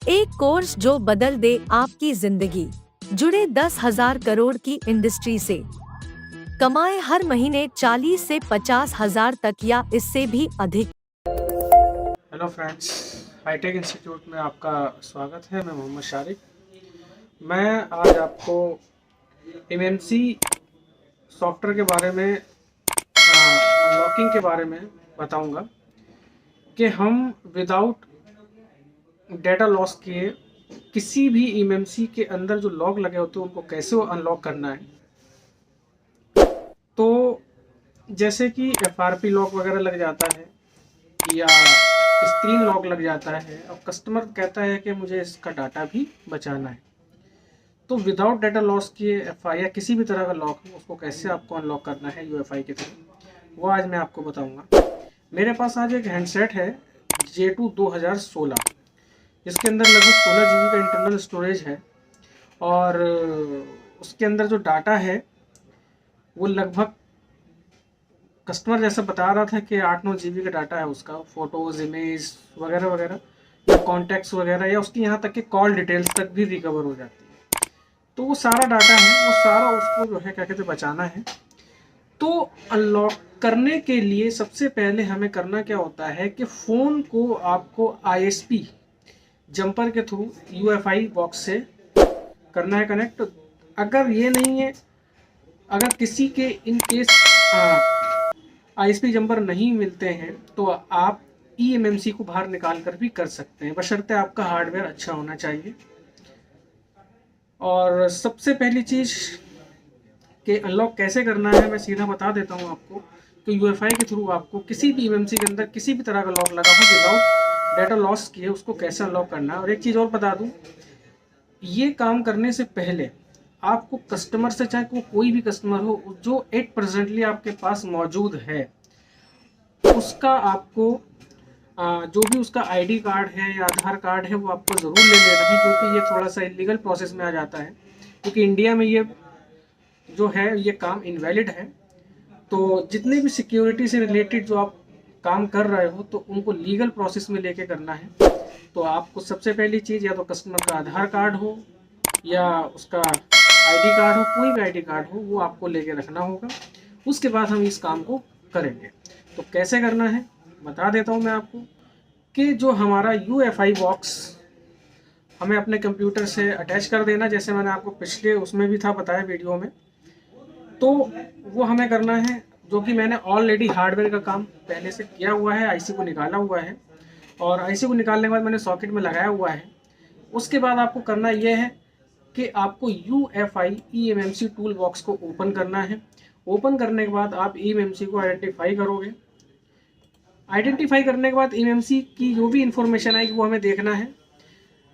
एक कोर्स जो बदल दे आपकी जिंदगी। जुड़े 10,000 करोड़ की इंडस्ट्री से। कमाए हर महीने 40 से 50,000 तक या इससे भी अधिक। हेलो फ्रेंड्स, हाईटेक इंस्टीट्यूट में आपका स्वागत है। मैं मोहम्मद शारिक। मैं आज आपको एमएमसी सॉफ्टवेयर के बारे में, अनलॉकिंग के बारे में बताऊंगा कि हम विदाउट डेटा लॉस किए किसी भी एमएमसी के अंदर जो लॉक लगे होते हैं उनको कैसे अनलॉक करना है। तो जैसे कि एफआरपी लॉक वगैरह लग जाता है या स्क्रीन लॉक लग जाता है और कस्टमर कहता है कि मुझे इसका डाटा भी बचाना है, तो विदाउट डाटा लॉस किए एफआई या किसी भी तरह का लॉक हो उसको कैसे आपको अनलॉक करना है यूएफआई के थ्रू, वो आज मैं आपको बताऊंगा। मेरे पास आज एक हैंडसेट है J2 2016, जिसके अंदर लगभग 16 GB का इंटरनल स्टोरेज है और उसके अंदर जो डाटा है वो लगभग कस्टमर जैसा बता रहा था कि 8-9 GB का डाटा है उसका, फोटोज़, इमेज वगैरह वगैरह या कॉन्टैक्ट्स वगैरह या उसकी यहाँ तक कि कॉल डिटेल्स तक भी रिकवर हो जाती है। तो वो सारा डाटा है, वो सारा उसको जो है क्या कहते हैं बचाना है। तो अनलॉक करने के लिए सबसे पहले हमें करना क्या होता है कि फ़ोन को आपको ISP जंपर के थ्रू UEFI बॉक्स से करना है कनेक्ट। अगर ये नहीं है, अगर किसी के इन केस ISP जंपर नहीं मिलते हैं तो आप eMMC को बाहर निकाल कर भी कर सकते हैं, बशर्ते आपका हार्डवेयर अच्छा होना चाहिए। और सबसे पहली चीज़ कि अनलॉक कैसे करना है मैं सीधा बता देता हूँ आपको कि UEFI के थ्रू आपको किसी भी eMMC के अंदर किसी भी तरह का लॉक लगा हो विदाउट डाटा लॉस किए उसको कैसे अनलॉक करना है। और एक चीज़ और बता दूँ, ये काम करने से पहले आपको कस्टमर से, चाहे वो कोई भी कस्टमर हो जो एट प्रेजेंटली आपके पास मौजूद है, उसका आपको जो भी उसका आईडी कार्ड है या आधार कार्ड है वो आपको ज़रूर ले लेना है, क्योंकि ये थोड़ा सा इलीगल प्रोसेस में आ जाता है। क्योंकि इंडिया में ये जो है ये काम इनवैलिड है। तो जितने भी सिक्योरिटी से रिलेटेड जो आप काम कर रहे हो तो उनको लीगल प्रोसेस में लेके करना है। तो आपको सबसे पहली चीज़ या तो कस्टमर का आधार कार्ड हो या उसका आईडी कार्ड हो, कोई भी आईडी कार्ड हो वो आपको लेके रखना होगा। उसके बाद हम इस काम को करेंगे। तो कैसे करना है बता देता हूँ मैं आपको कि जो हमारा UEFI बॉक्स हमें अपने कंप्यूटर से अटैच कर देना, जैसे मैंने आपको पिछले उसमें भी था बताया वीडियो में। तो वो हमें करना है, जो कि मैंने ऑलरेडी हार्डवेयर का काम पहले से किया हुआ है, आईसी को निकाला हुआ है और आईसी को निकालने के बाद मैंने सॉकेट में लगाया हुआ है। उसके बाद आपको करना यह है कि आपको UEFI eMMC टूल बॉक्स को ओपन करना है। ओपन करने के बाद आप eMMC को आइडेंटिफाई करोगे। आइडेंटिफाई करने के बाद eMMC की जो भी इंफॉर्मेशन आएगी वो हमें देखना है।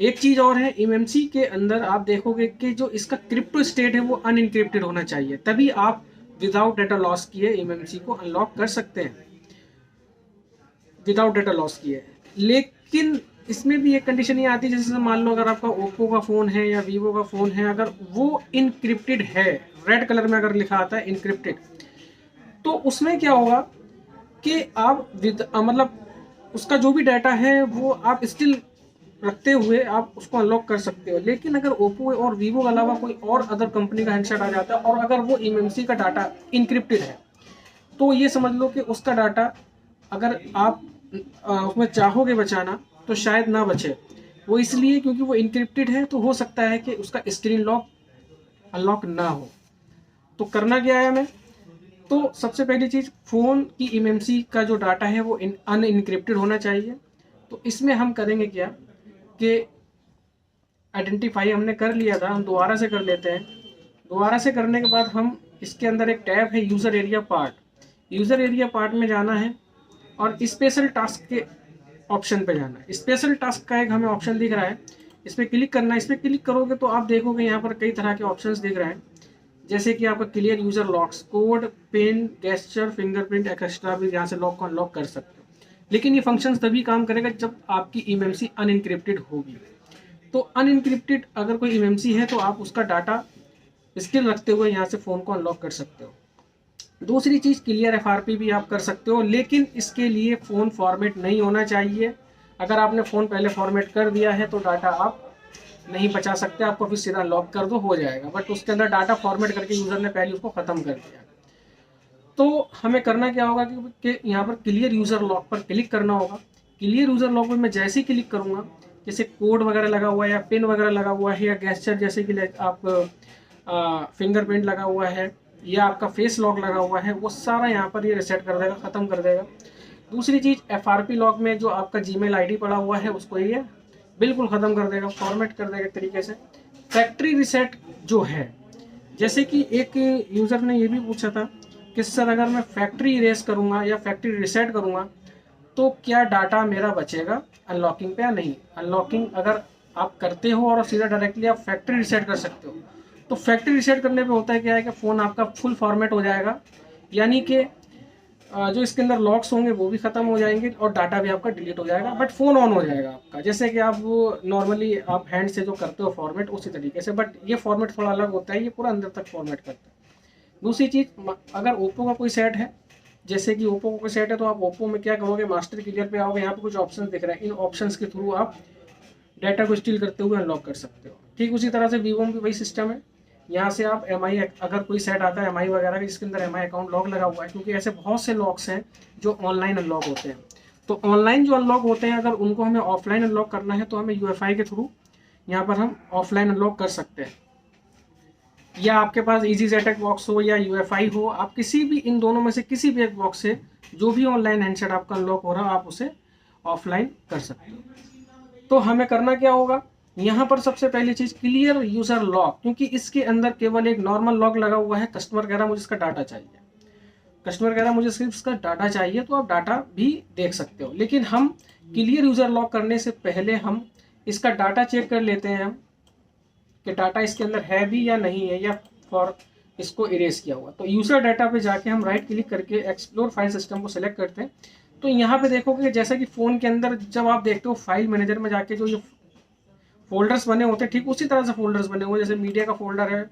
एक चीज़ और है, eMMC के अंदर आप देखोगे कि जो इसका क्रिप्टो स्टेट है वो अनइनक्रिप्टेड होना चाहिए, तभी आप विदाउट डाटा लॉस किए eMMC को अनलॉक कर सकते हैं, विदाउट डाटा लॉस किए। लेकिन इसमें भी एक कंडीशन ये आती है, जैसे मान लो अगर आपका ओप्पो का फ़ोन है या वीवो का फ़ोन है, अगर वो इनक्रिप्टेड है, रेड कलर में अगर लिखा आता है इनक्रिप्टेड, तो उसमें क्या होगा कि आप मतलब उसका जो भी डाटा है वो आप स्टिल रखते हुए आप उसको अनलॉक कर सकते हो। लेकिन अगर ओप्पो और वीवो के अलावा कोई और अदर कंपनी का हैंडसेट आ जाता है और अगर वो eMMC का डाटा इनक्रिप्टेड है, तो ये समझ लो कि उसका डाटा अगर आप उसमें चाहोगे बचाना तो शायद ना बचे। वो इसलिए क्योंकि वो इनक्रिप्टेड है, तो हो सकता है कि उसका स्क्रीन लॉक अनलॉक ना हो। तो करना क्या है हमें, तो सबसे पहली चीज़ फ़ोन की eMMC का जो डाटा है वो अनइनक्रिप्टेड होना चाहिए। तो इसमें हम करेंगे क्या कि आइडेंटिफाई हमने कर लिया था, हम दोबारा से कर लेते हैं। दोबारा से करने के बाद हम इसके अंदर एक टैब है user area part, user area part में जाना है और स्पेशल टास्क के ऑप्शन पे जाना है। स्पेशल टास्क का एक हमें ऑप्शन दिख रहा है, इस पर क्लिक करना है। इस पर क्लिक करोगे तो आप देखोगे यहाँ पर कई तरह के ऑप्शंस दिख रहे हैं, जैसे कि आपका clear user locks, code, pin, gesture, fingerprint, extra भी यहाँ से लॉक को अनलॉक कर सकते हो। लेकिन ये फंक्शंस तभी काम करेगा जब आपकी eMMC अनइनक्रिप्टेड होगी। तो अनइनक्रिप्टेड अगर कोई eMMC है तो आप उसका डाटा स्किल रखते हुए यहाँ से फ़ोन को अनलॉक कर सकते हो। दूसरी चीज़, क्लियर FRP भी आप कर सकते हो, लेकिन इसके लिए फ़ोन फॉर्मेट नहीं होना चाहिए। अगर आपने फ़ोन पहले फॉर्मेट कर दिया है तो डाटा आप नहीं बचा सकते, आपको फिर सीधा लॉक कर दो, हो जाएगा। बट उसके अंदर डाटा फॉर्मेट करके यूज़र ने पहले उसको ख़त्म कर दिया। तो हमें करना क्या होगा कि यहाँ पर क्लियर यूज़र लॉक पर क्लिक करना होगा। क्लियर यूज़र लॉक में मैं जैसे ही क्लिक करूँगा, जैसे कोड वगैरह लगा हुआ है या पिन वगैरह लगा हुआ है या गेस्चर जैसे कि आप फिंगरप्रिंट लगा हुआ है या आपका फेस लॉक लगा हुआ है, वो सारा यहाँ पर ये रीसेट कर देगा, ख़त्म कर देगा। दूसरी चीज़, FRP लॉक में जो आपका जीमेल आईडी पड़ा हुआ है उसको ये बिल्कुल ख़त्म कर देगा, फॉर्मेट कर देगा एक तरीके से। फैक्ट्री रीसेट जो है, जैसे कि एक यूज़र ने ये भी पूछा था कि सर अगर मैं फैक्ट्री इरेज करूँगा या फैक्ट्री रीसेट करूँगा तो क्या डाटा मेरा बचेगा अनलॉकिंग पे या नहीं। अनलॉकिंग अगर आप करते हो और सीधा डायरेक्टली आप फैक्ट्री रीसेट कर सकते हो, तो फैक्ट्री रीसेट करने पे होता है क्या है कि फ़ोन आपका फुल फॉर्मेट हो जाएगा, यानी कि जो इसके अंदर लॉक्स होंगे वो भी ख़त्म हो जाएंगे और डाटा भी आपका डिलीट हो जाएगा, बट फ़ोन ऑन हो जाएगा आपका, जैसे कि आप वो नॉर्मली आप हैंड से जो करते हो फॉर्मेट उसी तरीके से। बट ये फॉर्मेट थोड़ा अलग होता है, ये पूरा अंदर तक फॉर्मेट करता है। दूसरी चीज़, अगर ओप्पो का कोई सेट है, जैसे कि ओप्पो का कोई सेट है, तो आप ओप्पो में क्या करोगे, मास्टर क्लियर पे आओगे, यहाँ पे कुछ ऑप्शन दिख रहे हैं, इन ऑप्शंस के थ्रू आप डाटा को स्टील करते हुए अनलॉक कर सकते हो। ठीक उसी तरह से वीवो में भी वही सिस्टम है। यहाँ से आप MI, अगर कोई सेट आता है MI वगैरह का जिसके अंदर MI अकाउंट लॉक लगा हुआ है, क्योंकि ऐसे बहुत से लॉक्स हैं जो ऑनलाइन अनलॉक होते हैं, तो ऑनलाइन जो अनलॉक होते हैं अगर उनको हमें ऑफलाइन अनलॉक करना है तो हमें UEFI के थ्रू यहाँ पर हम ऑफलाइन अनलॉक कर सकते हैं। या आपके पास EasyJet बॉक्स हो या UEFI हो, आप किसी भी इन दोनों में से किसी भी एक बॉक्स से जो भी ऑनलाइन हैंडसेट आपका अनलॉक हो रहा है आप उसे ऑफलाइन कर सकते हो। तो हमें करना क्या होगा, यहाँ पर सबसे पहली चीज़ क्लियर यूज़र लॉक, क्योंकि इसके अंदर केवल एक नॉर्मल लॉक लगा हुआ है। कस्टमर कह रहा मुझे इसका डाटा चाहिए, कस्टमर कह रहा मुझे सिर्फ इसका डाटा चाहिए, तो आप डाटा भी देख सकते हो। लेकिन हम क्लियर यूज़र लॉक करने से पहले हम इसका डाटा चेक कर लेते हैं हम कि डाटा इसके अंदर है भी या नहीं है, या फॉर इसको इरेज किया हुआ। तो यूज़र डाटा पे जाके हम राइट क्लिक करके एक्सप्लोर फाइल सिस्टम को सिलेक्ट करते हैं। तो यहाँ पे देखोगे जैसा कि फ़ोन के अंदर जब आप देखते हो फाइल मैनेजर में जाके जो ये फोल्डर्स बने होते हैं, ठीक उसी तरह से फोल्डर्स बने हुए, जैसे मीडिया का फोल्डर है,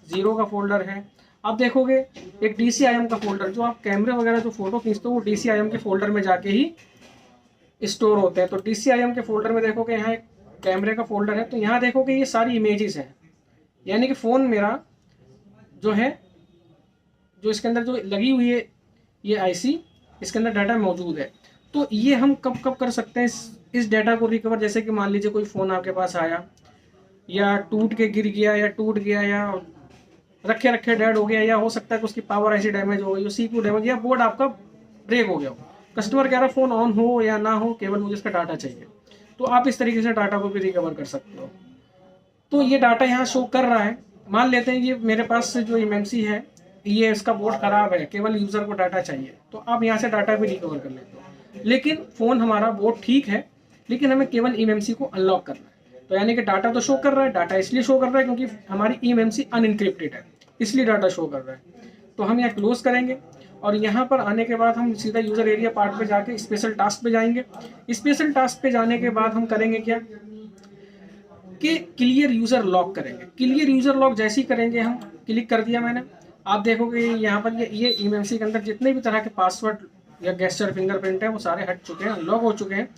जीरो का फोल्डर है। आप देखोगे एक DCIM का फोल्डर, जो आप कैमरे वगैरह जो फोटो खींचते हो वो DCIM के फोल्डर में जाके ही स्टोर होते हैं। तो DCIM के फोल्डर में देखोगे यहाँ एक कैमरे का फोल्डर है, तो यहाँ देखोगे ये सारी इमेजेस हैं, यानी कि फ़ोन मेरा जो है, जो इसके अंदर जो लगी हुई है ये IC, इसके अंदर डाटा मौजूद है। तो ये हम कब कब कर सकते हैं इस डाटा को रिकवर, जैसे कि मान लीजिए कोई फ़ोन आपके पास आया या टूट के गिर गया या टूट गया या रखे रखे डेड हो गया, या हो सकता है कि उसकी पावर ऐसी डैमेज हो गई, CPU डैमेज, या बोर्ड आपका ब्रेक हो गया हो। कस्टमर कह रहा फ़ोन ऑन हो या ना हो, केवल मुझे इसका डाटा चाहिए, तो आप इस तरीके से डाटा को भी रिकवर कर सकते हो। तो ये डाटा यहाँ शो कर रहा है। मान लेते हैं ये मेरे पास जो MMC है, ये इसका बोर्ड ख़राब है, केवल यूज़र को डाटा चाहिए, तो आप यहाँ से डाटा भी रिकवर कर लेते हो। लेकिन फ़ोन हमारा बोर्ड ठीक है, लेकिन हमें केवल MMC को अनलॉक करना है। तो यानी कि डाटा तो शो कर रहा है, डाटा इसलिए शो कर रहा है क्योंकि हमारी MMC अनइनक्रिप्टेड है, इसलिए डाटा शो कर रहा है। तो हम यहाँ क्लोज करेंगे और यहाँ पर आने के बाद हम सीधा यूज़र एरिया पार्ट पे जाके स्पेशल टास्क पे जाएंगे। स्पेशल टास्क पे जाने के बाद हम करेंगे क्या कि क्लियर यूज़र लॉक करेंगे। क्लियर यूज़र लॉक जैसे ही करेंगे, हम क्लिक कर दिया मैंने, आप देखोगे यहाँ पर ये MMC के अंदर जितने भी तरह के पासवर्ड या गेस्चर फिंगरप्रिंट है वो सारे हट चुके हैं, अनलॉक हो चुके हैं।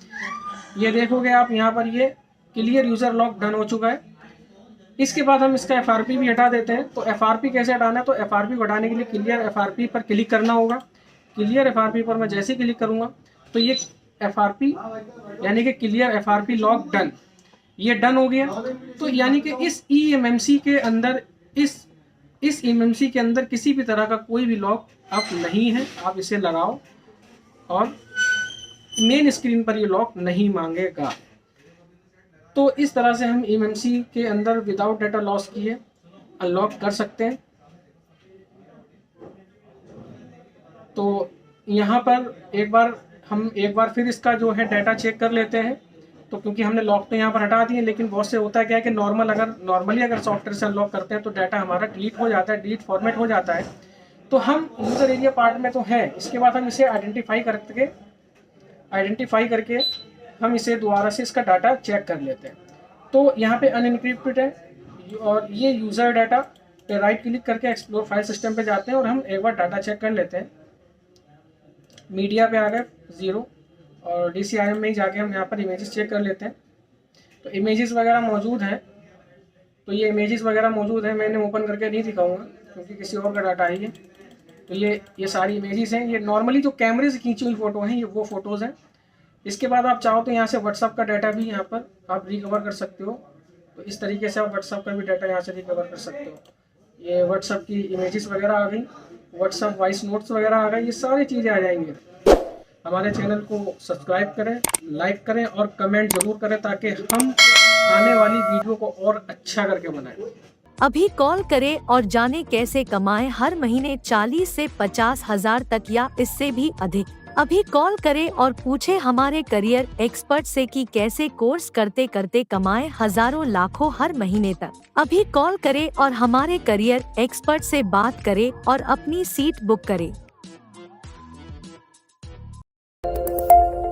ये देखोगे आप यहाँ पर ये क्लियर यूज़र लॉक डन हो चुका है। इसके बाद हम इसका FRP भी हटा देते हैं। तो FRP कैसे हटाना है, तो FRP को हटाने के लिए क्लियर FRP पर क्लिक करना होगा। क्लियर FRP पर मैं जैसे ही क्लिक करूँगा तो ये FRP यानी कि क्लियर FRP लॉक डन, ये डन हो गया। तो यानी कि इस MMC के अंदर इस MMC के अंदर किसी भी तरह का कोई भी लॉक अब नहीं है। आप इसे लगाओ और मेन स्क्रीन पर ये लॉक नहीं मांगेगा। तो इस तरह से हम MMC के अंदर विदाउट डाटा लॉस किए अनलॉक कर सकते हैं। तो यहाँ पर एक बार फिर इसका जो है डाटा चेक कर लेते हैं। तो क्योंकि हमने लॉक तो यहाँ पर हटा दिए, लेकिन बहुत से होता है क्या है कि नॉर्मली अगर सॉफ्टवेयर से अनलॉक करते हैं तो डाटा हमारा डिलीट हो जाता है, डिलीट फॉर्मेट हो जाता है। तो हम यूज़र एरिया पार्ट में तो है, इसके बाद हम इसे आइडेंटिफाई करके हम इसे दोबारा से इसका डाटा चेक कर लेते हैं। तो यहाँ पे अनइनक्रिप्टेड है और ये यूज़र डाटा पे राइट क्लिक करके एक्सप्लोर फाइल सिस्टम पे जाते हैं और हम एक बार डाटा चेक कर लेते हैं। मीडिया पे आ गए 0 और DCIM में ही जाके हम यहाँ पर इमेजेस चेक कर लेते हैं। तो इमेजेस वगैरह मौजूद हैं, तो ये इमेजेस वगैरह मौजूद है, मैंने ओपन करके नहीं दिखाऊंगा क्योंकि किसी और का डाटा है ये। तो ये सारी इमेजेस हैं, ये नॉर्मली जो कैमरे से खींची हुई फ़ोटो हैं, ये वो फ़ोटोज़ हैं। इसके बाद आप चाहो तो यहाँ से व्हाट्सअप का डाटा भी यहाँ पर आप रिकवर कर सकते हो। तो इस तरीके से आप व्हाट्सअप का भी डाटा यहाँ से रिकवर कर सकते हो। ये व्हाट्सअप की इमेजेस वगैरह आ गई, व्हाट्सअप वॉइस नोट्स वगैरह आ गए, ये सारी चीज़ें आ जाएंगी। हमारे चैनल को सब्सक्राइब करें, लाइक करें और कमेंट ज़रूर करें ताकि हम आने वाली वीडियो को और अच्छा करके बनाएं। अभी कॉल करें और जाने कैसे कमाएं हर महीने 40 से 50 हजार तक या इससे भी अधिक। अभी कॉल करें और पूछें हमारे करियर एक्सपर्ट से कि कैसे कोर्स करते करते कमाएं हजारों लाखों हर महीने तक। अभी कॉल करें और हमारे करियर एक्सपर्ट से बात करें और अपनी सीट बुक करें।